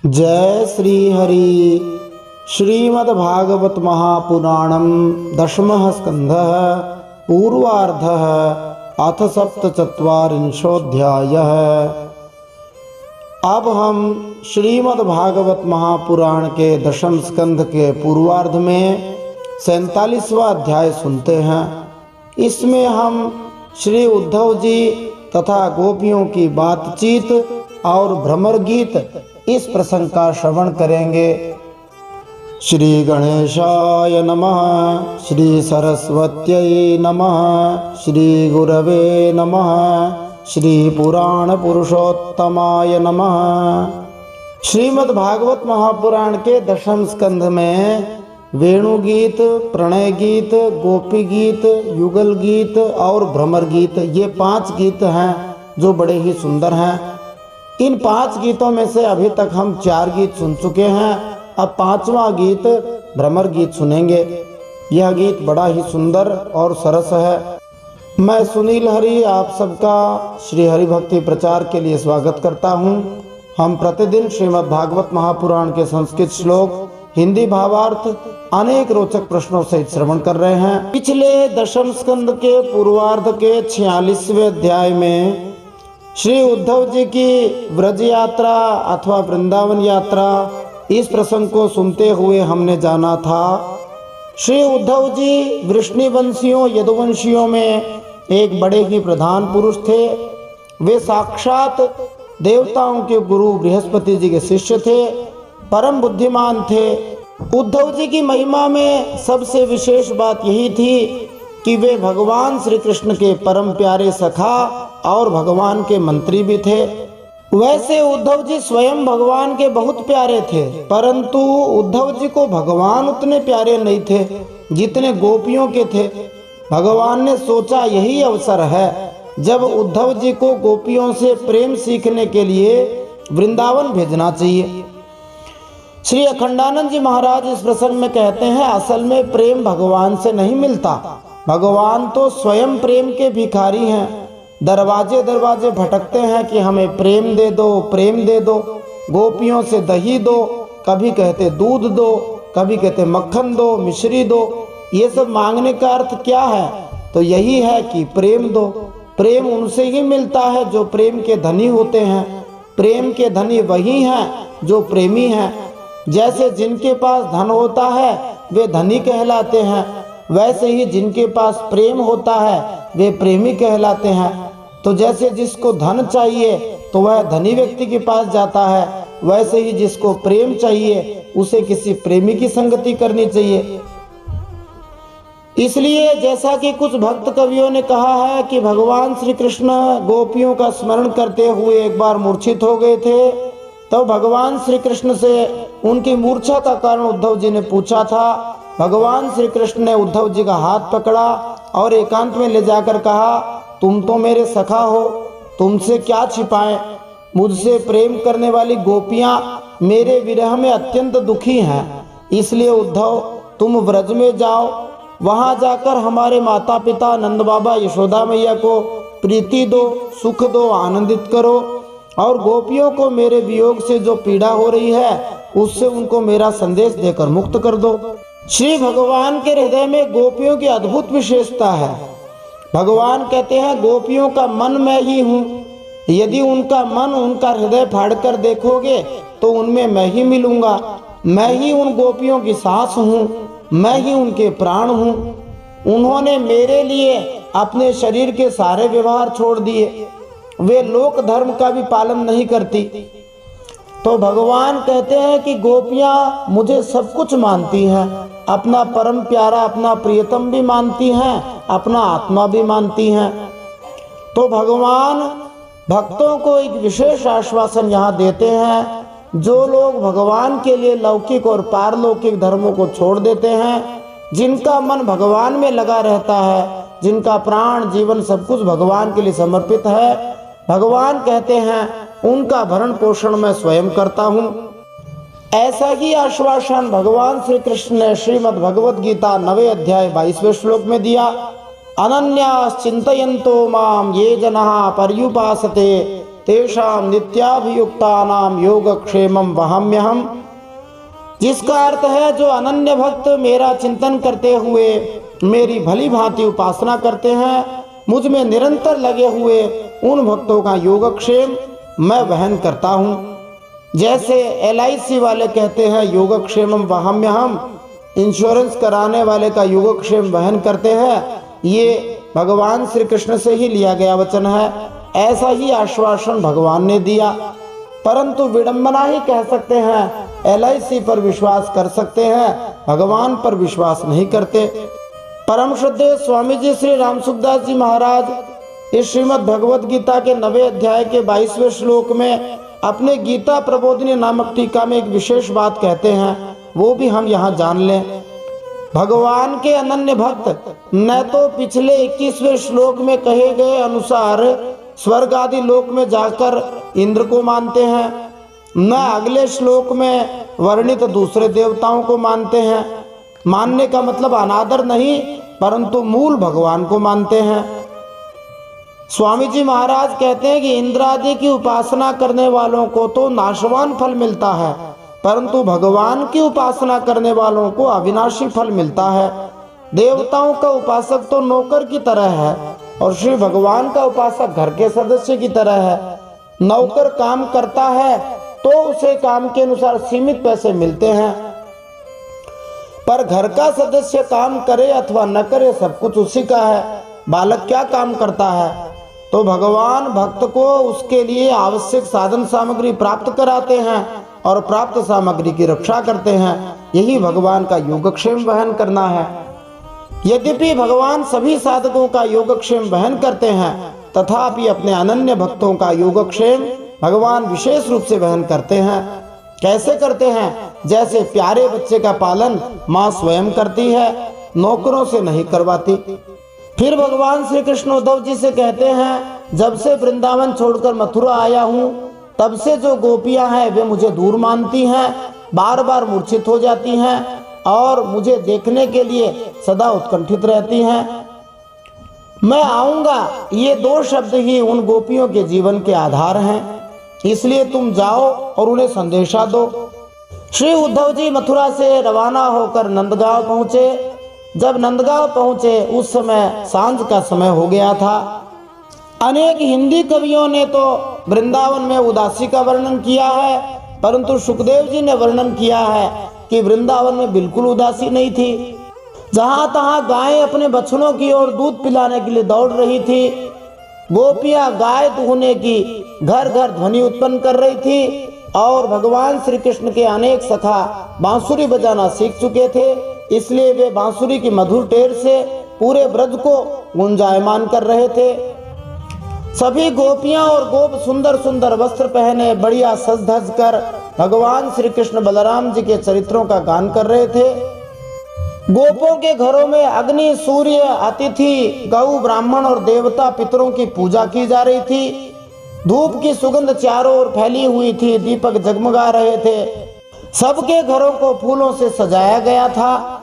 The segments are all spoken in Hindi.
जय श्री हरि। श्रीमद्भागवत महापुराणम दशमः स्कंधः पूर्वार्धः अथ सप्तचत्वारिंशोऽध्यायः। अब हम श्रीमद्भागवत महापुराण के दशम स्कंध के पूर्वार्ध में 47वां अध्याय सुनते हैं। इसमें हम श्री उद्धव जी तथा गोपियों की बातचीत और भ्रमर गीत इस प्रसंग का श्रवण करेंगे। श्री गणेशाय नमः, श्री सरस्वत्यै नमः, श्री गुरवे नमः, श्री पुराण पुरुषोत्तमाय नमः। श्रीमद्भागवत महापुराण के दशम स्कंध में वेणु गीत, प्रणय गीत, गोपी गीत, युगल गीत और भ्रमर गीत, ये 5 गीत हैं जो बड़े ही सुंदर हैं। इन 5 गीतों में से अभी तक हम 4 गीत सुन चुके हैं। अब 5वां गीत भ्रमर गीत सुनेंगे। यह गीत बड़ा ही सुंदर और सरस है। मैं सुनील हरि आप सबका श्री हरि भक्ति प्रचार के लिए स्वागत करता हूँ। हम प्रतिदिन श्रीमद् भागवत महापुराण के संस्कृत श्लोक, हिंदी भावार्थ, अनेक रोचक प्रश्नों से श्रवण कर रहे हैं। पिछले दशम स्कंद के पूर्वार्ध के 46वें अध्याय में श्री उद्धव जी की व्रज यात्रा अथवा वृंदावन यात्रा, इस प्रसंग को सुनते हुए हमने जाना था श्री उद्धव जी वृष्णिवंशियों यदुवंशियों में एक बड़े ही प्रधान पुरुष थे। वे साक्षात देवताओं के गुरु बृहस्पति जी के शिष्य थे, परम बुद्धिमान थे। उद्धव जी की महिमा में सबसे विशेष बात यही थी कि वे भगवान श्री कृष्ण के परम प्यारे सखा और भगवान के मंत्री भी थे। वैसे उद्धव जी स्वयं भगवान के बहुत प्यारे थे, परंतु उद्धव जी को भगवान उतने प्यारे नहीं थे जितने गोपियों के थे। भगवान ने सोचा यही अवसर है जब उद्धव जी को गोपियों से प्रेम सीखने के लिए वृंदावन भेजना चाहिए। श्री अखंडानंद जी महाराज इस प्रसंग में कहते हैं, असल में प्रेम भगवान से नहीं मिलता। भगवान तो स्वयं प्रेम के भिखारी हैं। दरवाजे दरवाजे भटकते हैं कि हमें प्रेम दे दो, प्रेम दे दो। गोपियों से दही दो, कभी कहते दूध दो, कभी कहते मक्खन दो, मिश्री दो। ये सब मांगने का अर्थ क्या है? तो यही है कि प्रेम दो। प्रेम उनसे ही मिलता है जो प्रेम के धनी होते हैं। प्रेम के धनी वही हैं जो प्रेमी हैं। जैसे जिनके पास धन होता है वे धनी कहलाते हैं, वैसे ही जिनके पास प्रेम होता है वे प्रेमी कहलाते हैं। तो जैसे जिसको धन चाहिए तो वह धनी व्यक्ति के पास जाता है, वैसे ही जिसको प्रेम चाहिए उसे किसी प्रेमी की संगति करनी चाहिए। इसलिए जैसा कि कुछ भक्त कवियों ने कहा है कि भगवान श्री कृष्ण गोपियों का स्मरण करते हुए एक बार मूर्छित हो गए थे, तो भगवान श्री कृष्ण से उनकी मूर्छा का कारण उद्धव जी ने पूछा था। भगवान श्री कृष्ण ने उद्धव जी का हाथ पकड़ा और एकांत में ले जाकर कहा, तुम तो मेरे सखा हो, तुमसे क्या छिपाएं। मुझसे प्रेम करने वाली गोपियां मेरे विरह में अत्यंत दुखी हैं। इसलिए उद्धव तुम व्रज में जाओ, वहां जाकर हमारे माता पिता नंद बाबा यशोदा मैया को प्रीति दो, सुख दो, आनंदित करो और गोपियों को मेरे वियोग से जो पीड़ा हो रही है उससे उनको मेरा संदेश देकर मुक्त कर दो। श्री भगवान के हृदय में गोपियों की अद्भुत विशेषता है। भगवान कहते हैं गोपियों का मन मैं ही हूँ। यदि उनका मन, उनका हृदय फाड़ कर देखोगे तो उनमें मैं ही मिलूंगा। मैं ही उन गोपियों की सांस हूँ, मैं ही उनके प्राण हूँ। उन्होंने मेरे लिए अपने शरीर के सारे व्यवहार छोड़ दिए। वे लोक धर्म का भी पालन नहीं करती। तो भगवान कहते हैं कि गोपियां मुझे सब कुछ मानती हैं, अपना परम प्यारा, अपना प्रियतम भी मानती हैं, अपना आत्मा भी मानती हैं। तो भगवान भक्तों को एक विशेष आश्वासन यहाँ देते हैं। जो लोग भगवान के लिए लौकिक और पारलौकिक धर्मों को छोड़ देते हैं, जिनका मन भगवान में लगा रहता है, जिनका प्राण जीवन सब कुछ भगवान के लिए समर्पित है, भगवान कहते हैं उनका भरण पोषण मैं स्वयं करता हूँ। ऐसा ही आश्वासन भगवान श्री कृष्ण ने श्रीमद् भगवद गीता 9वें अध्याय 22वें श्लोक में दिया। अनन्यास चिंतयन्तो माम ये जनाः पर्युपासते तेषां नित्याभियुक्तानां योगक्षेमं वहाम्यहम्। जिसका अर्थ है जो अनन्य भक्त मेरा चिंतन करते हुए मेरी भली भांति उपासना करते हैं, मुझ में निरंतर लगे हुए उन भक्तों का योगक्षेम मैं वहन करता हूँ। जैसे LIC वाले कहते हैं योगक्षेमम वहाम्यहम्, इंश्योरेंस कराने वाले का योगक्षेम वहन करते हैं, ये भगवान श्री कृष्ण से ही लिया गया वचन है। ऐसा ही आश्वासन भगवान ने दिया, परंतु विडंबना ही कह सकते हैं। LIC पर विश्वास कर सकते हैं, भगवान पर विश्वास नहीं करते। परम श्रद्धेय स्वामी जी श्री राम सुखदास जी महाराज इस श्रीमद् भगवद गीता के 9वें अध्याय के 22वें श्लोक में अपने गीता प्रबोधिनी नामक टीका में एक विशेष बात कहते हैं, वो भी हम यहाँ जान लें। भगवान के अनन्य भक्त न तो पिछले 21वें श्लोक में कहे गए अनुसार स्वर्ग आदि लोक में जाकर इंद्र को मानते हैं, न अगले श्लोक में वर्णित दूसरे देवताओं को मानते हैं। मानने का मतलब अनादर नहीं, परंतु मूल भगवान को मानते हैं। स्वामी जी महाराज कहते हैं कि इंद्र आदि की उपासना करने वालों को तो नाशवान फल मिलता है, परंतु भगवान की उपासना करने वालों को अविनाशी फल मिलता है। देवताओं का उपासक तो नौकर की तरह है और श्री भगवान का उपासक घर के सदस्य की तरह है। नौकर काम करता है तो उसे काम के अनुसार सीमित पैसे मिलते हैं, पर घर का सदस्य काम करे अथवा न करे सब कुछ उसी का है। बालक क्या काम करता है? तो भगवान भक्त को उसके लिए आवश्यक साधन सामग्री प्राप्त कराते हैं और प्राप्त सामग्री की रक्षा करते हैं। यही भगवान का योगक्षेम वहन करना है। यद्यपि भगवान सभी साधकों का योगक्षेम वहन करते हैं, तथापि अपने अनन्य भक्तों का योगक्षेम भगवान विशेष रूप से वहन करते हैं। कैसे करते हैं? जैसे प्यारे बच्चे का पालन माँ स्वयं करती है, नौकरों से नहीं करवाती। फिर भगवान श्री कृष्ण उद्धव जी से कहते हैं, जब से वृंदावन छोड़कर मथुरा आया हूँ तब से जो गोपियां हैं वे मुझे दूर मानती हैं, बार बार मूर्छित हो जाती हैं और मुझे देखने के लिए सदा उत्कंठित रहती हैं। मैं आऊंगा, ये 2 शब्द ही उन गोपियों के जीवन के आधार हैं, इसलिए तुम जाओ और उन्हें संदेशा दो। श्री उद्धव जी मथुरा से रवाना होकर नंदगांव पहुंचे। जब नंदगांव पहुंचे उस समय सांझ का समय हो गया था। अनेक हिंदी कवियों ने तो वृंदावन में उदासी का वर्णन किया है, परंतु सुखदेव जी ने वर्णन किया है कि वृंदावन में बिल्कुल उदासी नहीं थी। जहां तहां गायें अपने बछड़ों की ओर दूध पिलाने के लिए दौड़ रही थी। गोपियां गाय दुहने की घर घर ध्वनि उत्पन्न कर रही थी और भगवान श्री कृष्ण के अनेक सखा बांसुरी बजाना सीख चुके थे, इसलिए वे बांसुरी की मधुर टेर से पूरे ब्रज को गुंजायमान कर रहे थे। सभी गोपियां और गोप सुंदर सुंदर वस्त्र पहने बढ़िया सज धज कर भगवान श्री कृष्ण बलराम जी के चरित्रों का गान कर रहे थे। गोपों के घरों में अग्नि, सूर्य, अतिथि, गौ, ब्राह्मण और देवता पितरों की पूजा की जा रही थी। धूप की सुगंध चारों ओर फैली हुई थी, दीपक जगमगा रहे थे। सबके घरों को फूलों से सजाया गया था।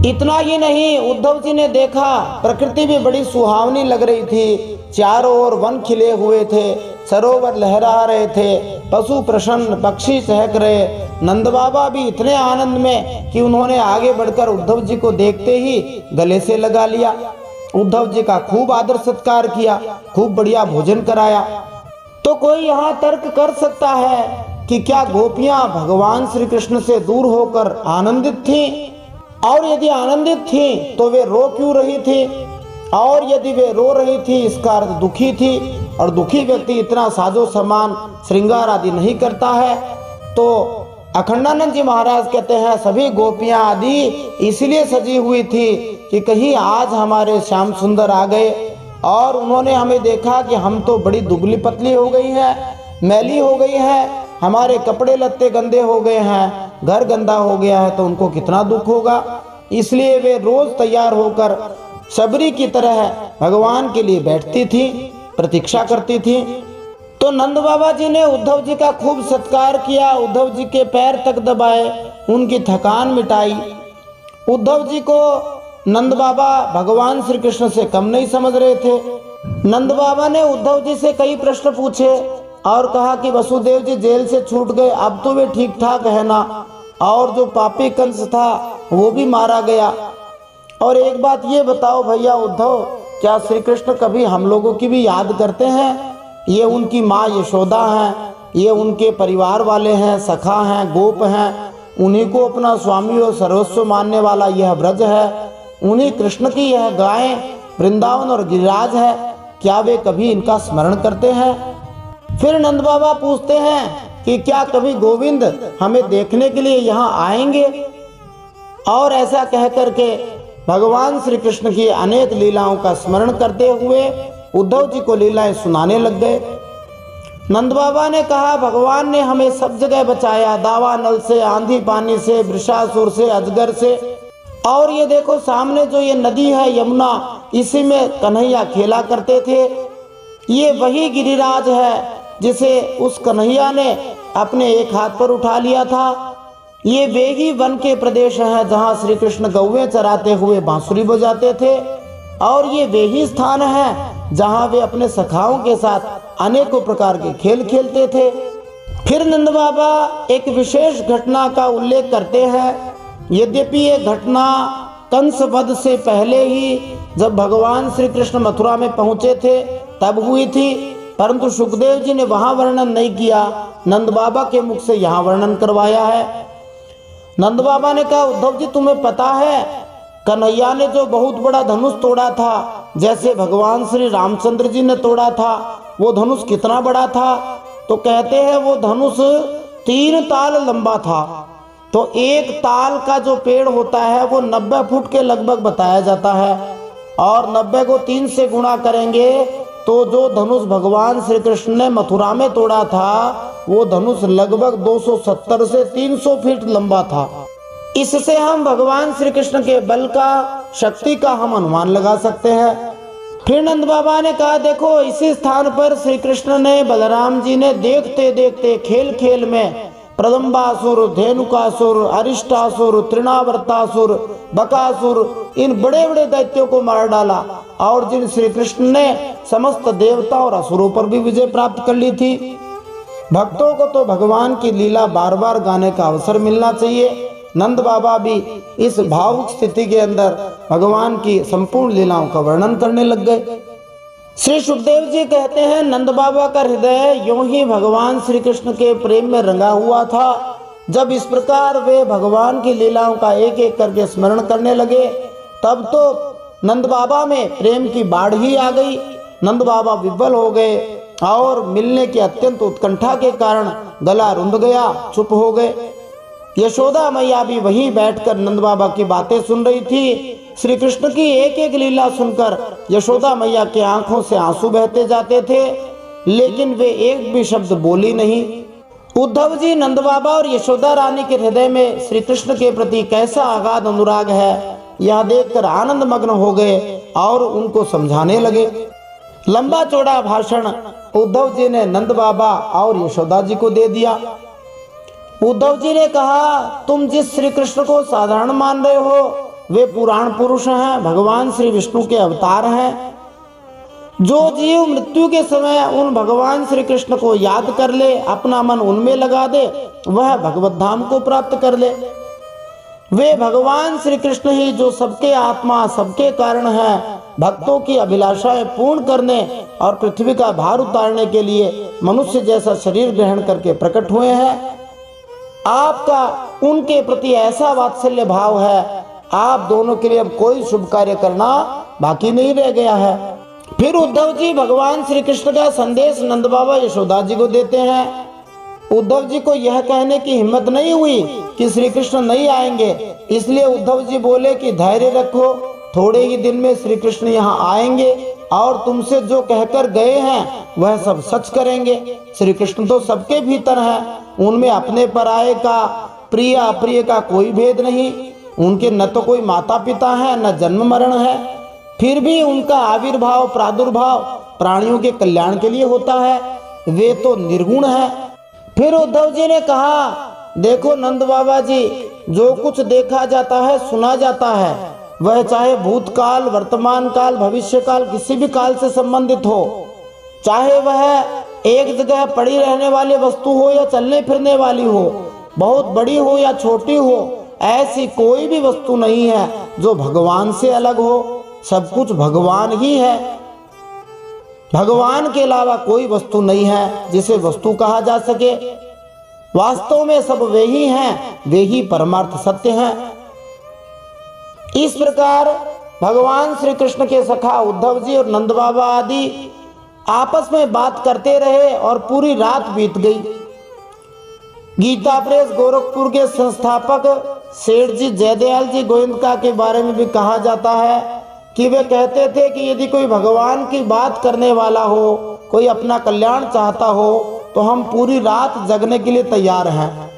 इतना ही नहीं, उद्धव जी ने देखा प्रकृति भी बड़ी सुहावनी लग रही थी। चारों ओर वन खिले हुए थे, सरोवर लहरा रहे थे, पशु प्रसन्न, पक्षी चहक रहे। नंद बाबा भी इतने आनंद में कि उन्होंने आगे बढ़कर उद्धव जी को देखते ही गले से लगा लिया। उद्धव जी का खूब आदर सत्कार किया, खूब बढ़िया भोजन कराया। तो कोई यहाँ तर्क कर सकता है कि क्या गोपियां भगवान श्री कृष्ण से दूर होकर आनंदित थीं? और यदि आनंदित थीं तो वे रो क्यों रही थी? और यदि वे रो रही थी इसका अर्थ दुखी थी, और दुखी व्यक्ति इतना साजो सामान श्रृंगार आदि नहीं करता है। तो अखंडानंद जी महाराज कहते हैं सभी गोपियां आदि इसलिए सजी हुई थी कि कहीं आज हमारे श्याम सुंदर आ गए और उन्होंने हमें देखा कि हम तो बड़ी दुबली पतली हो गई हैं, मैली हो गई हैं, हमारे कपड़े लत्ते गंदे हो गए हैं, घर गंदा हो गया है, तो उनको कितना दुख होगा। इसलिए वे रोज तैयार होकर शबरी की तरह भगवान के लिए बैठती थी, प्रतीक्षा करती थी। तो नंद बाबा जी ने उद्धव जी का खूब सत्कार किया, उद्धव जी के पैर तक दबाए, उनकी थकान मिटाई। उद्धव जी को नंद बाबा भगवान श्री कृष्ण से कम नहीं समझ रहे थे। नंद बाबा ने उद्धव जी से कई प्रश्न पूछे और कहा कि वसुदेव जी जेल से छूट गए, अब तो वे ठीक ठाक है ना, और जो पापी कंस था वो भी मारा गया। और एक बात ये बताओ भैया उद्धव, क्या श्री कृष्ण कभी हम लोगों की भी याद करते हैं? ये उनकी माँ यशोदा हैं, ये उनके परिवार वाले हैं, सखा हैं, गोप हैं, उन्हीं को अपना स्वामी और सर्वस्व मानने वाला यह ब्रज है, उन्हीं कृष्ण की यह गायें वृंदावन और गिरिराज है, क्या वे कभी इनका स्मरण करते हैं? फिर नंद बाबा पूछते हैं कि क्या कभी गोविंद हमें देखने के लिए यहाँ आएंगे? और ऐसा कह करके भगवान श्री कृष्ण की अनेक लीलाओं का स्मरण करते हुए उद्धव जी को लीलाएं सुनाने लग गए। नंद बाबा ने कहा, भगवान ने हमें सब जगह बचाया, दावानल से, आंधी पानी से, वृषासुर से, अजगर से। और ये देखो सामने जो ये नदी है यमुना, इसी में कन्हैया खेला करते थे। ये वही गिरिराज है जिसे उस कन्हैया ने अपने एक हाथ पर उठा लिया था। ये वे ही वन के प्रदेश हैं जहाँ श्री कृष्ण गौवें चराते हुए बांसुरी बजाते थे, और ये वे ही स्थान है जहाँ वे अपने सखाओं के साथ अनेकों प्रकार के खेल खेलते थे। फिर नंद बाबा एक विशेष घटना का उल्लेख करते हैं। यद्यपि ये घटना कंस वध से पहले ही, जब भगवान श्री कृष्ण मथुरा में पहुंचे थे तब हुई थी, परंतु सुखदेव जी ने वहां वर्णन नहीं किया, नंद बाबा के मुख से यहाँ वर्णन करवाया है। नंद बाबा ने कहा, उद्धव जी तुम्हें पता है कन्हैया ने जो बहुत बड़ा धनुष तोड़ा था, जैसे भगवान श्री रामचंद्र जी ने तोड़ा था, वो धनुष कितना बड़ा था? तो कहते हैं वो धनुष 3 ताल लंबा था। तो एक ताल का जो पेड़ होता है वो 90 फुट के लगभग बताया जाता है, और 90 को 3 से गुणा करेंगे तो जो धनुष भगवान श्री कृष्ण ने मथुरा में तोड़ा था वो धनुष लगभग 270 से 300 फीट लंबा था। इससे हम भगवान श्री कृष्ण के बल का, शक्ति का हम अनुमान लगा सकते हैं। फिर नंद बाबा ने कहा, देखो इसी स्थान पर श्री कृष्ण ने, बलराम जी ने देखते देखते खेल खेल में प्रदम्बासुर, धेनुकासुर, अरिष्टासुर, तृणावर्तासुर, बकासुर, इन बड़े बड़े दैत्यों को मार डाला, और जिन श्री कृष्ण ने समस्त देवता और असुरों पर भी विजय प्राप्त कर ली थी। भक्तों को तो भगवान की लीला बार बार गाने का अवसर मिलना चाहिए। नंद बाबा भी इस भावुक स्थिति के अंदर भगवान की संपूर्ण लीलाओं का वर्णन करने लग गए। श्री सुखदेव जी कहते हैं, नंद बाबा का हृदय यों ही भगवान श्री कृष्ण के प्रेम में रंगा हुआ था। जब इस प्रकार वे भगवान की लीलाओं का एक एक करके स्मरण करने लगे, तब तो नंद बाबा में प्रेम की बाढ़ ही आ गई। नंद बाबा विह्वल हो गए और मिलने की अत्यंत उत्कंठा के कारण गला रुंध गया, चुप हो गए। यशोदा मैया भी वहीं बैठकर नंद बाबा की बातें सुन रही थी। श्री कृष्ण की एक एक लीला सुनकर यशोदा मैया के आंखों से आंसू बहते जाते थे, लेकिन वे एक भी शब्द बोली नहीं। उद्धव जी नंद बाबा और यशोदा रानी के हृदय में श्री कृष्ण के प्रति कैसा अगाध अनुराग है, यह देखकर आनंद मग्न हो गए और उनको समझाने लगे। लंबा चौड़ा भाषण उद्धव जी ने नंद बाबा और यशोदा जी को दे दिया। उद्धव जी ने कहा, तुम जिस श्री कृष्ण को साधारण मान रहे हो वे पुराण पुरुष हैं, भगवान श्री विष्णु के अवतार हैं। जो जीव मृत्यु के समय उन भगवान श्री कृष्ण को याद कर ले, अपना मन उनमें लगा दे, वह भगवत धाम को प्राप्त कर ले। वे भगवान श्री कृष्ण ही जो सबके आत्मा, सबके कारण हैं, भक्तों की अभिलाषाएं पूर्ण करने और पृथ्वी का भार उतारने के लिए मनुष्य जैसा शरीर ग्रहण करके प्रकट हुए हैं। आपका उनके प्रति ऐसा वात्सल्य भाव है, आप दोनों के लिए अब कोई शुभ कार्य करना बाकी नहीं रह गया है। फिर उद्धव जी भगवान श्री कृष्ण का संदेश नंद बाबा यशोदा जी को देते हैं। उद्धव जी को यह कहने की हिम्मत नहीं हुई कि श्री कृष्ण नहीं आएंगे, इसलिए उद्धव जी बोले कि धैर्य रखो, थोड़े ही दिन में श्री कृष्ण यहाँ आएंगे और तुमसे जो कहकर गए हैं वह सब सच करेंगे। श्री कृष्ण तो सबके भीतर हैं, उनमें अपने पराये का, प्रिय अप्रिय का कोई भेद नहीं। उनके न तो कोई माता पिता है, न जन्म मरण है, फिर भी उनका आविर्भाव, प्रादुर्भाव प्राणियों के कल्याण के लिए होता है। वे तो निर्गुण है। फिर उद्धव जी ने कहा, देखो नंद बाबा जी, जो कुछ देखा जाता है, सुना जाता है, वह चाहे भूतकाल, वर्तमान काल, भविष्य काल, किसी भी काल से संबंधित हो, चाहे वह एक जगह पड़ी रहने वाली वस्तु हो या चलने फिरने वाली हो, बहुत बड़ी हो या छोटी हो, ऐसी कोई भी वस्तु नहीं है जो भगवान से अलग हो। सब कुछ भगवान ही है। भगवान के अलावा कोई वस्तु नहीं है जिसे वस्तु कहा जा सके। वास्तव में सब वे ही हैं, वे ही परमार्थ सत्य हैं। इस प्रकार भगवान श्री कृष्ण के सखा उद्धव जी और नंद बाबा आदि आपस में बात करते रहे और पूरी रात बीत गई। गीता प्रेस गोरखपुर के संस्थापक सेठ जी जयदयाल जी गोविंदका के बारे में भी कहा जाता है कि वे कहते थे कि यदि कोई भगवान की बात करने वाला हो, कोई अपना कल्याण चाहता हो, तो हम पूरी रात जगने के लिए तैयार हैं।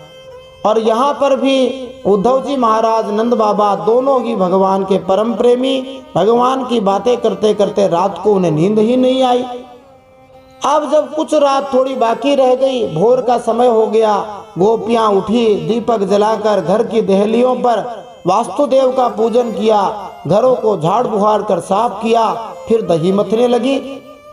और यहाँ पर भी उद्धव जी महाराज, नंद बाबा दोनों ही भगवान के परम प्रेमी, भगवान की बातें करते करते रात को उन्हें नींद ही नहीं आई। अब जब कुछ रात थोड़ी बाकी रह गई, भोर का समय हो गया, गोपियां उठी, दीपक जलाकर घर की देहलियों पर वास्तुदेव का पूजन किया, घरों को झाड़ बुहार कर साफ किया, फिर दही मथने लगी,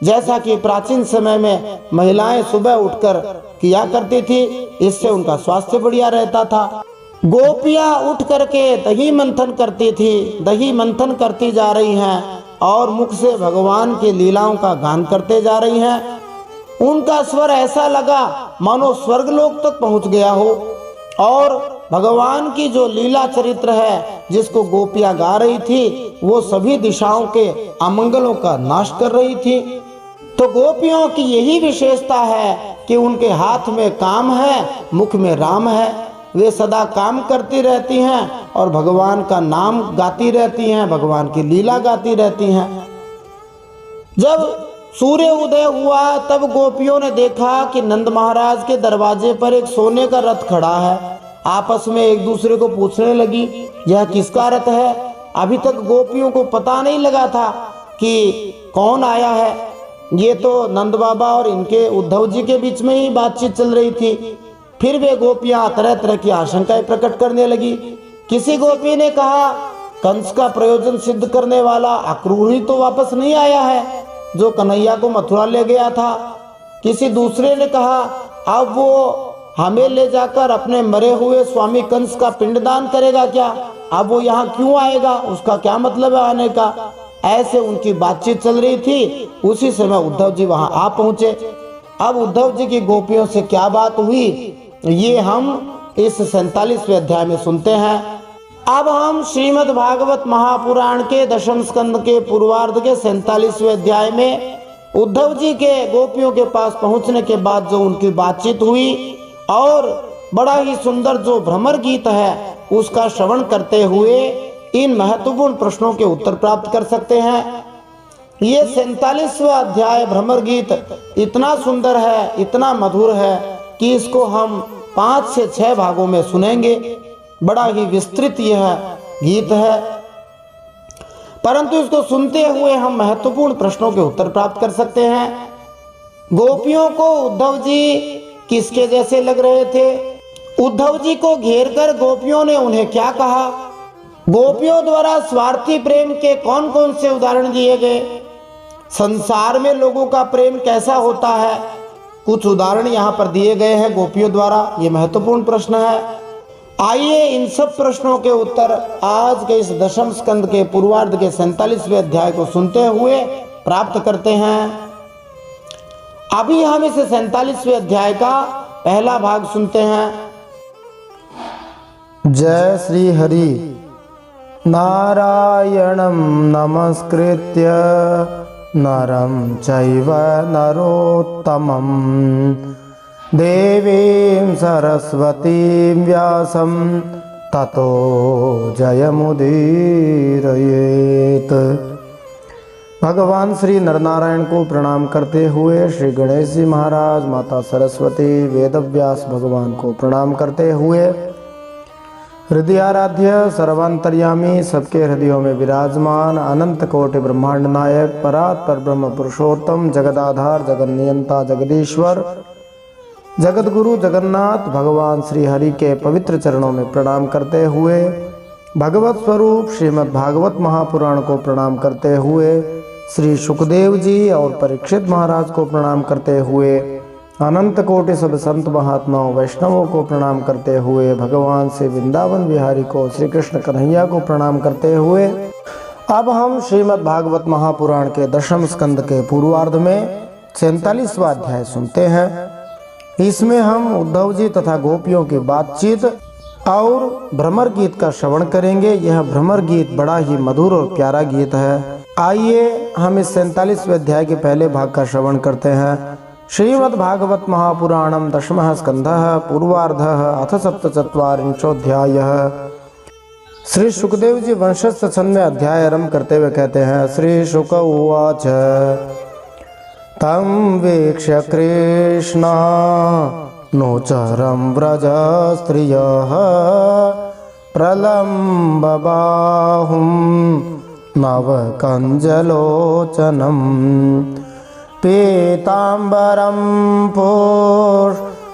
जैसा कि प्राचीन समय में महिलाएं सुबह उठकर किया करती थी। इससे उनका स्वास्थ्य बढ़िया रहता था। गोपियां उठ करके दही मंथन करती थी, दही मंथन करती जा रही हैं और मुख से भगवान की लीलाओं का गान करते जा रही हैं। उनका स्वर ऐसा लगा मानो स्वर्गलोक तक पहुंच गया हो और भगवान की जो लीला चरित्र है जिसको गोपियां गा रही थी, वो सभी दिशाओं के अमंगलों का नाश कर रही थी। तो गोपियों की यही विशेषता है कि उनके हाथ में काम है, मुख में राम है। वे सदा काम करती रहती हैं और भगवान का नाम गाती रहती हैं, भगवान की लीला गाती रहती हैं। जब सूर्य उदय हुआ तब गोपियों ने देखा कि नंद महाराज के दरवाजे पर एक सोने का रथ खड़ा है। आपस में एक दूसरे को पूछने लगी, यह किसका रथ है? अभी तक गोपियों को पता नहीं लगा था कि कौन आया है। ये तो नंद बाबा और इनके उद्धव जी के बीच में ही बातचीत चल रही थी। फिर वे गोपियां तरह तरह की आशंकाएं प्रकट करने लगी। किसी गोपी ने कहा, कंस का प्रयोजन सिद्ध करने वाला अक्रूर तो वापस नहीं आया है जो कन्हैया को मथुरा ले गया था। किसी दूसरे ने कहा, अब वो हमें ले जाकर अपने मरे हुए स्वामी कंस का पिंडदान करेगा क्या? अब वो यहाँ क्यों आएगा? उसका क्या मतलब है आने का? ऐसे उनकी बातचीत चल रही थी। उसी समय उद्धव जी वहां आ पहुंचे। अब उद्धव जी की गोपियों से क्या बात हुई, ये हम इस 47वें अध्याय में सुनते हैं। अब हम श्रीमद् भागवत महापुराण के दशम स्कंद के पूर्वार्ध के 47वें अध्याय में उद्धव जी के गोपियों के पास पहुंचने के बाद जो उनकी बातचीत हुई और बड़ा ही सुंदर जो भ्रमर गीत है उसका श्रवण करते हुए इन महत्वपूर्ण प्रश्नों के उत्तर प्राप्त कर सकते हैं। ये 47वां अध्याय भ्रमर गीत इतना सुंदर है, इतना मधुर है कि इसको हम 5 से 6 भागों में सुनेंगे। बड़ा ही विस्तृत यह गीत है, परंतु इसको सुनते हुए हम महत्वपूर्ण प्रश्नों के उत्तर प्राप्त कर सकते हैं। गोपियों को उद्धव जी किसके जैसे लग रहे थे? उद्धव जी को घेरकर गोपियों ने उन्हें क्या कहा? गोपियों द्वारा स्वार्थी प्रेम के कौन कौन से उदाहरण दिए गए? संसार में लोगों का प्रेम कैसा होता है? कुछ उदाहरण यहाँ पर दिए गए हैं गोपियों द्वारा। ये महत्वपूर्ण प्रश्न है। आइए इन सब प्रश्नों के उत्तर आज के इस दशम स्कंद के पूर्वार्ध के 47वें अध्याय को सुनते हुए प्राप्त करते हैं। अभी हम इस 47वें अध्याय का पहला भाग सुनते हैं। जय श्री हरि। नारायणं नमस्कृत्य नरं चैव नरोत्तमं देवीं सरस्वतीं व्यासं ततो जयमुदीरयेत्। भगवान श्री नरनारायण को प्रणाम करते हुए श्री गणेश जी महाराज, माता सरस्वती, वेदव्यास भगवान को प्रणाम करते हुए हृदयाराध्य सर्वांतर्यामी सबके हृदयों में विराजमान अनंत कोटि ब्रह्मांड नायक परात्पर ब्रह्म पुरुषोत्तम जगदाधार जगन्नियंता जगदीश्वर जगत गुरु जगन्नाथ भगवान श्री हरि के पवित्र चरणों में प्रणाम करते हुए भगवत स्वरूप श्रीमद् भागवत महापुराण को प्रणाम करते हुए श्री सुखदेव जी और परीक्षित महाराज को प्रणाम करते हुए अनंत कोटि सब संत महात्माओं वैष्णवों को प्रणाम करते हुए, भगवान से वृंदावन बिहारी को, श्री कृष्ण कन्हैया को प्रणाम करते हुए अब हम श्रीमद् भागवत महापुराण के दशम स्कंद के पूर्वार्ध में 47वां अध्याय सुनते हैं। इसमें हम उद्धव जी तथा गोपियों की बातचीत और भ्रमर गीत का श्रवण करेंगे। यह भ्रमर गीत बड़ा ही मधुर और प्यारा गीत है। आइए हम इस 47वें अध्याय के पहले भाग का श्रवण करते हैं। श्रीमद् भागवत महापुराणम दशमः स्कंधः पूर्वार्धः अथ सप्तचत्वारिंशोऽध्यायः। श्री सुखदेव जी वंशस्थ छंद में अध्याय आरंभ करते हुए कहते हैं, श्री शुक उवाच तं वीक्ष्य कृष्णा नोचरं व्रज स्त्रियः प्रलम्ब बाहुं नवकञ्जलोचनं पीताम्बरं पुष्करमालिनं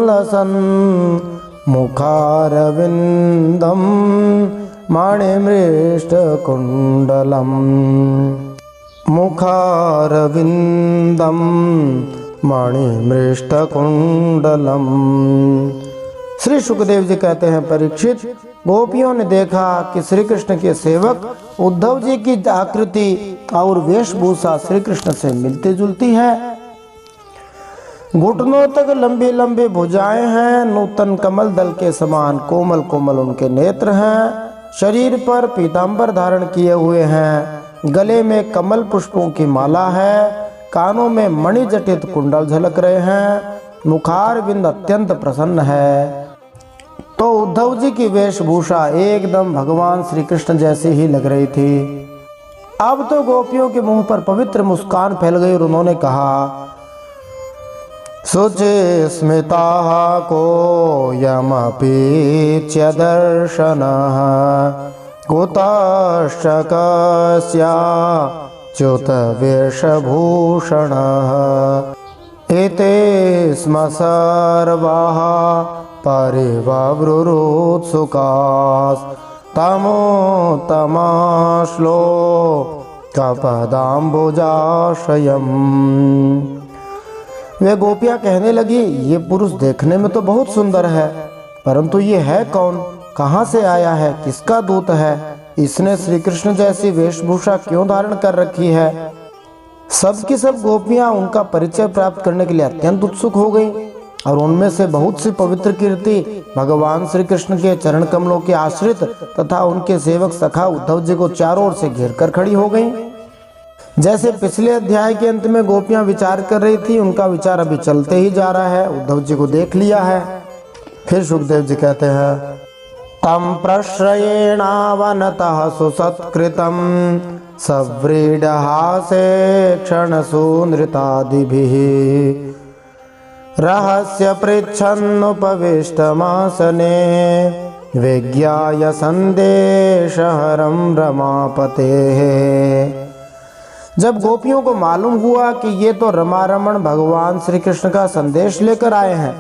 लसन् मुखारविन्दं मणिमृष्टकुण्डलम् मुखारविन्दं मणिमृष्टकुण्डलम्। श्री सुखदेव जी कहते हैं, परीक्षित, गोपियों ने देखा कि श्री कृष्ण के सेवक उद्धव जी की आकृति और वेशभूषा श्री कृष्ण से मिलती जुलती है। घुटनों तक लंबी लंबी भुजाएं हैं, नूतन कमल दल के समान कोमल कोमल उनके नेत्र हैं, शरीर पर पीताम्बर धारण किए हुए हैं, गले में कमल पुष्पों की माला है, कानों में मणि जटित कुंडल झलक रहे हैं, मुखार बिंद अत्यंत प्रसन्न है। तो उद्धव जी की वेशभूषा एकदम भगवान श्री कृष्ण जैसी ही लग रही थी। अब तो गोपियों के मुंह पर पवित्र मुस्कान फैल गई और उन्होंने कहा, शुचि स्मिताः को यमपीच्य दर्शनः कुतश्च कस्याच्युत वेशभूषणः एते स्म सर्वाः परिवावृरोत्सुकास्तमोत्तमाश्लोकपदाम्बुजाशयम्। वे गोपियां कहने लगी, ये पुरुष देखने में तो बहुत सुंदर है, परंतु ये है कौन, कहाँ से आया है, किसका दूत है, इसने श्री कृष्ण जैसी वेशभूषा क्यों धारण कर रखी है। सब की सब गोपियां उनका परिचय प्राप्त करने के लिए अत्यंत उत्सुक हो गईं और उनमें से बहुत सी पवित्र कीर्ति भगवान श्री कृष्ण के चरण कमलों के आश्रित तथा उनके सेवक सखा उद्धव जी को चारों ओर से घेर कर खड़ी हो गईं। जैसे पिछले अध्याय के अंत में गोपियां विचार कर रही थी, उनका विचार अभी चलते ही जा रहा है। उद्धव जी को देख लिया है। फिर सुखदेव जी कहते हैं, तम प्रश्रयेणावनतः सुसत्कृतं सव्रीडहासे क्षणसूनृतादिभिः रहस्य पृच्छन्नुपविष्टमासने विज्ञाय संदेशहरं रमापतेः। जब गोपियों को मालूम हुआ कि ये तो रमारमण भगवान श्री कृष्ण का संदेश लेकर आए हैं,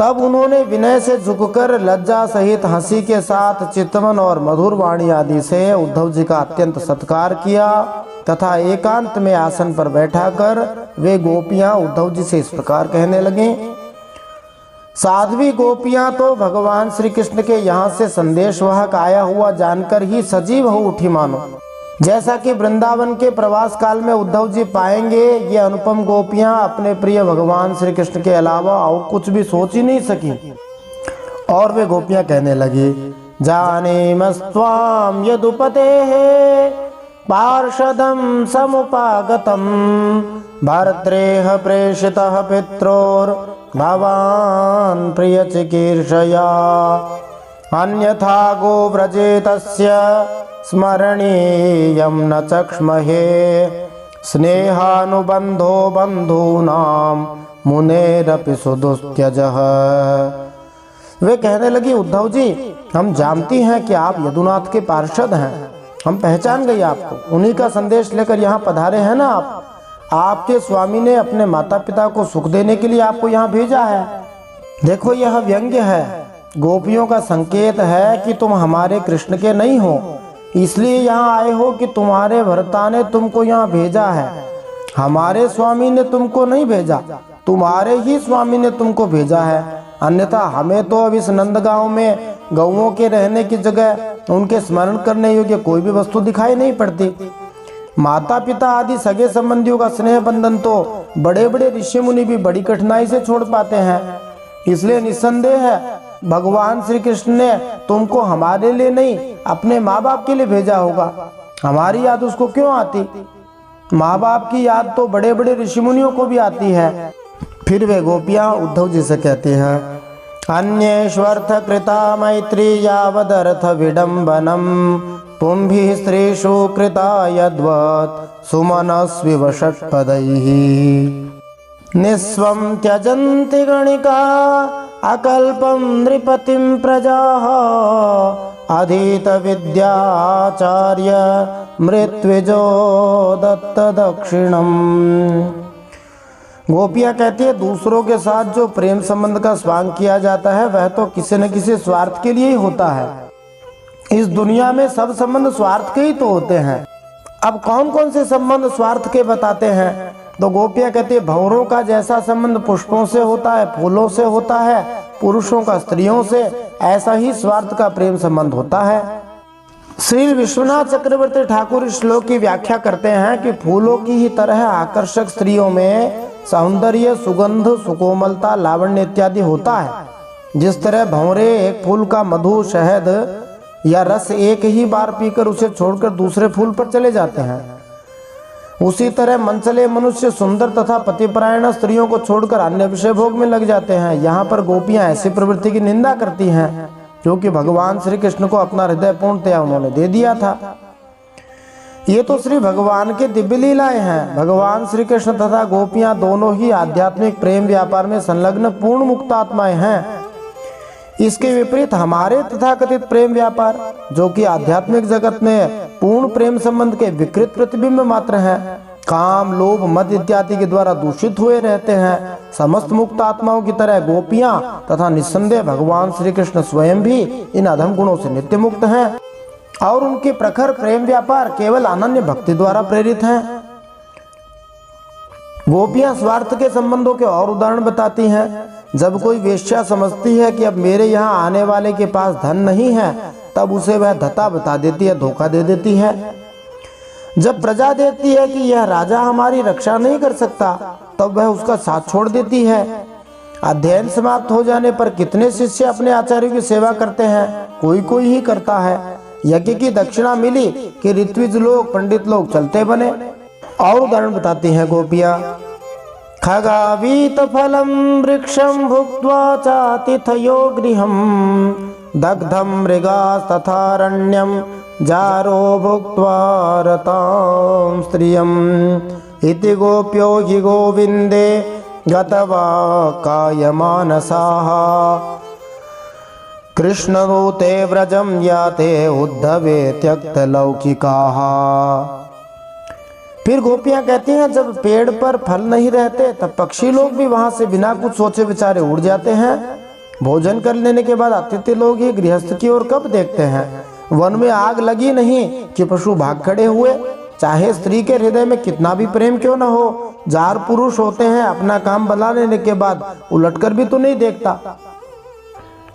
तब उन्होंने विनय से झुककर लज्जा सहित हंसी के साथ चितवन और मधुर वाणी आदि से उद्धव जी का अत्यंत सत्कार किया तथा एकांत में आसन पर बैठाकर वे गोपियां उद्धव जी से इस प्रकार कहने लगे। साध्वी गोपियां तो भगवान श्री कृष्ण के यहाँ से संदेशवाहक आया हुआ जानकर ही सजीव हो उठी मानो। जैसा कि वृंदावन के प्रवास काल में उद्धव जी पाएंगे, ये अनुपम गोपियां अपने प्रिय भगवान श्री कृष्ण के अलावा और कुछ भी सोच ही नहीं सकी। और वे गोपियां कहने लगी, जानीमस्त्वां यदुपतेः पार्षदं समुपागतं भर्त्रेह प्रेषितः पित्रोर्भवान् प्रियचिकीर्षया अन्यथा गोव्रजे तस्य स्मरणीयं न चक्ष्महे स्नेहानुबंधो बंधूनां मुनेरपि सुदुस्त्यजः। वे कहने लगी, उद्धव जी, हम जानती हैं कि आप यदुनाथ के पार्षद हैं, हम पहचान गए आपको, उन्हीं का संदेश लेकर यहाँ पधारे हैं ना आप। आपके स्वामी ने अपने माता पिता को सुख देने के लिए आपको यहाँ भेजा है। देखो, यह व्यंग्य है, गोपियों का संकेत है कि तुम हमारे कृष्ण के नहीं हो, इसलिए यहाँ आए हो कि तुम्हारे भर्ता ने तुमको यहाँ भेजा है। हमारे स्वामी ने तुमको नहीं भेजा, तुम्हारे ही स्वामी ने तुमको भेजा है। अन्यथा हमें तो अब इस नंदगांव में गौओं के रहने की जगह उनके स्मरण करने योग्य कोई भी वस्तु दिखाई नहीं पड़ती। माता पिता आदि सगे संबंधियों का स्नेह बंधन तो बड़े बड़े ऋषि मुनि भी बड़ी कठिनाई से छोड़ पाते हैं। इसलिए निस्संदेह है भगवान श्री कृष्ण ने तुमको हमारे लिए नहीं, अपने माँ बाप के लिए भेजा होगा। हमारी याद उसको क्यों आती? माँ बाप की याद तो बड़े बड़े ऋषि मुनियों को भी आती है। फिर वे गोपियां उद्धव जी से कहती हैं, अन्येष्वर्थ कृता मैत्री यावदर्थ विडम्बनम पुंभि स्त्रीषु कृता यद्वत् सुमनस्विव षट्पदैः निस्वं त्यजन्ति गणिका अकल्पं नृपतिं प्रजाः अधीत विद्याचार्य मृत्युजो दत्त दक्षिणम। गोपियां कहती है दूसरों के साथ जो प्रेम संबंध का स्वांग किया जाता है वह तो किसी न किसी स्वार्थ के लिए ही होता है। इस दुनिया में सब संबंध स्वार्थ के ही तो होते हैं। अब कौन कौन से संबंध स्वार्थ के बताते हैं? तो गोपियां कहती है भंवरों का जैसा संबंध पुष्पों से होता है, फूलों से होता है, पुरुषों का स्त्रियों से, ऐसा ही स्वार्थ का प्रेम संबंध होता है। श्री विश्वनाथ चक्रवर्ती ठाकुर इस श्लोक की व्याख्या करते हैं कि फूलों की ही तरह आकर्षक स्त्रियों में सौंदर्य, सुगंध, सुकोमलता, लावण्य इत्यादि होता है। जिस तरह भंवरे एक फूल का मधु, शहद या रस एक ही बार पीकर उसे छोड़कर दूसरे फूल पर चले जाते हैं, उसी तरह मनचले मनुष्य सुंदर तथा पतिपरायण स्त्रियों को छोड़कर अन्य विषय भोग में लग जाते हैं। यहाँ पर गोपियां ऐसी प्रवृत्ति की निंदा करती हैं क्योंकि भगवान श्री कृष्ण को अपना हृदय पूर्णतया उन्होंने दे दिया था। ये तो श्री भगवान के दिव्य लीलाएं हैं। भगवान श्री कृष्ण तथा गोपियां दोनों ही आध्यात्मिक प्रेम व्यापार में संलग्न पूर्ण मुक्तात्माएं हैं। इसके विपरीत हमारे तथाकथित प्रेम व्यापार जो कि आध्यात्मिक जगत में पूर्ण प्रेम संबंध के विकृत प्रतिबिंब मात्र हैं, काम, लोभ, मद इत्यादि के द्वारा दूषित हुए रहते हैं। समस्त मुक्त आत्माओं की तरह गोपियां तथा निस्संदेह भगवान श्री कृष्ण स्वयं भी इन अधम गुणों से नित्य मुक्त हैं और उनके प्रखर प्रेम व्यापार केवल अनन्य भक्ति द्वारा प्रेरित हैं। गोपियां स्वार्थ के संबंधों के और उदाहरण बताती हैं। जब कोई वेश्या समझती है कि अब मेरे यहाँ आने वाले के पास धन नहीं है, तब उसे वह धता बता देती है, धोखा दे देती है। जब प्रजा देखती है कि यह राजा हमारी रक्षा नहीं कर सकता, तब वह उसका साथ छोड़ देती है। अध्ययन समाप्त हो जाने पर कितने शिष्य अपने आचार्यों की सेवा करते हैं? कोई कोई ही करता है। यज्ञ की दक्षिणा मिली कि ऋत्विज लोग, पंडित लोग चलते बने। और उदाहरण बताती हैं गोपियां, खगावीत फलम वृक्षम भुक्त्वा चातिथयो गृहम दग्धम मृगास्तथारण्यम जारो भुक्त्वा रतां स्त्रियम इति गोप्यो हि गोविंदे गतवा कायमानसाः कृष्णदूते व्रजम याते उद्धवे त्यक्त लौकिकाः। फिर गोपियां कहती हैं जब पेड़ पर फल नहीं रहते तब पक्षी लोग भी वहां से बिना कुछ सोचे विचारे उड़ जाते हैं। भोजन कर लेने के बाद अतिथि लोग ही गृहस्थ की ओर कब देखते हैं? वन में आग लगी नहीं कि पशु भाग खड़े हुए। चाहे स्त्री के हृदय में कितना भी प्रेम क्यों न हो, जार पुरुष होते हैं, अपना काम बना लेने के बाद उलटकर भी तो नहीं देखता।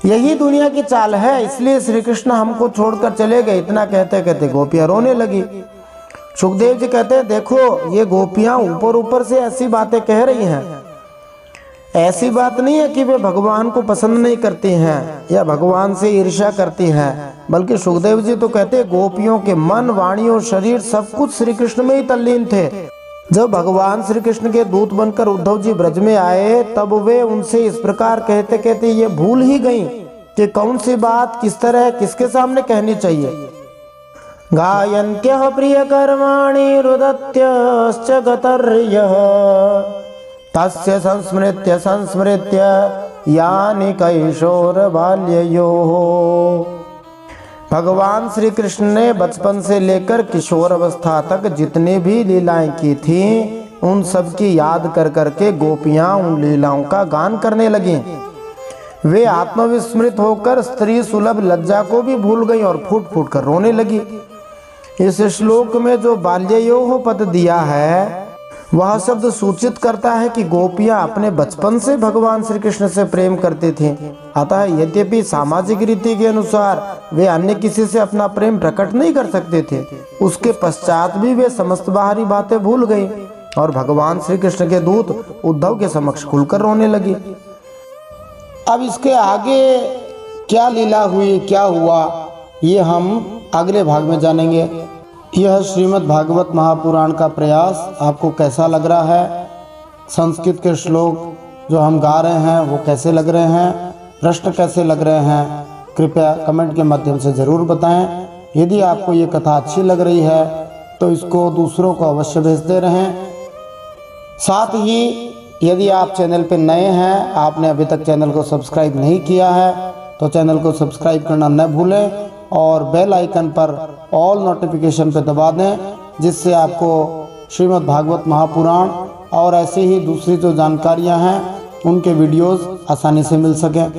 यही दुनिया की चाल है, इसलिए श्री कृष्ण हमको छोड़कर चले गए। इतना कहते कहते गोपियां रोने लगी। सुखदेव जी कहते हैं देखो ये गोपियां ऊपर ऊपर से ऐसी बातें कह रही हैं। ऐसी बात नहीं है कि वे भगवान को पसंद नहीं करती हैं या भगवान से ईर्ष्या करती हैं, बल्कि सुखदेव जी तो कहते हैं गोपियों के मन, वाणी और शरीर सब कुछ श्री कृष्ण में ही तल्लीन थे। जब भगवान श्री कृष्ण के दूत बनकर उद्धव जी ब्रज में आए तब वे उनसे इस प्रकार कहते कहते ये भूल ही गईं कि कौन सी बात किस तरह किसके सामने कहनी चाहिए। गायन्त्यः प्रियकर्माणि रुदत्यश्च गतर्यः तस्य संस्मृत्य संस्मृत्य यानि कैशोर बाल्ययोः। भगवान श्री कृष्ण ने बचपन से लेकर किशोर अवस्था तक जितनी भी लीलाएं की थीं, उन सब की याद कर करके गोपियां उन लीलाओं का गान करने लगी। वे आत्मविस्मृत होकर स्त्री सुलभ लज्जा को भी भूल गई और फूट फूट कर रोने लगी। इस श्लोक में जो बाल्ययोः पद दिया है वह शब्द सूचित करता है कि गोपियां अपने बचपन से भगवान श्री कृष्ण से प्रेम करते थे। अतः यद्यपि सामाजिक रीति के अनुसार वे अन्य किसी से अपना प्रेम प्रकट नहीं कर सकते थे, उसके पश्चात भी वे समस्त बाहरी बातें भूल गई और भगवान श्री कृष्ण के दूत उद्धव के समक्ष खुलकर रोने लगी। अब इसके आगे क्या लीला हुई, क्या हुआ, ये हम अगले भाग में जानेंगे। यह श्रीमद् भागवत महापुराण का प्रयास आपको कैसा लग रहा है? संस्कृत के श्लोक जो हम गा रहे हैं वो कैसे लग रहे हैं? प्रश्न कैसे लग रहे हैं? कृपया कमेंट के माध्यम से ज़रूर बताएं। यदि आपको ये कथा अच्छी लग रही है तो इसको दूसरों को अवश्य भेजते रहें। साथ ही यदि आप चैनल पर नए हैं, आपने अभी तक चैनल को सब्सक्राइब नहीं किया है तो चैनल को सब्सक्राइब करना न भूलें और बेल आइकन पर ऑल नोटिफिकेशन पे दबा दें, जिससे आपको श्रीमद् भागवत महापुराण और ऐसी ही दूसरी जो जानकारियां हैं उनके वीडियोस आसानी से मिल सकें।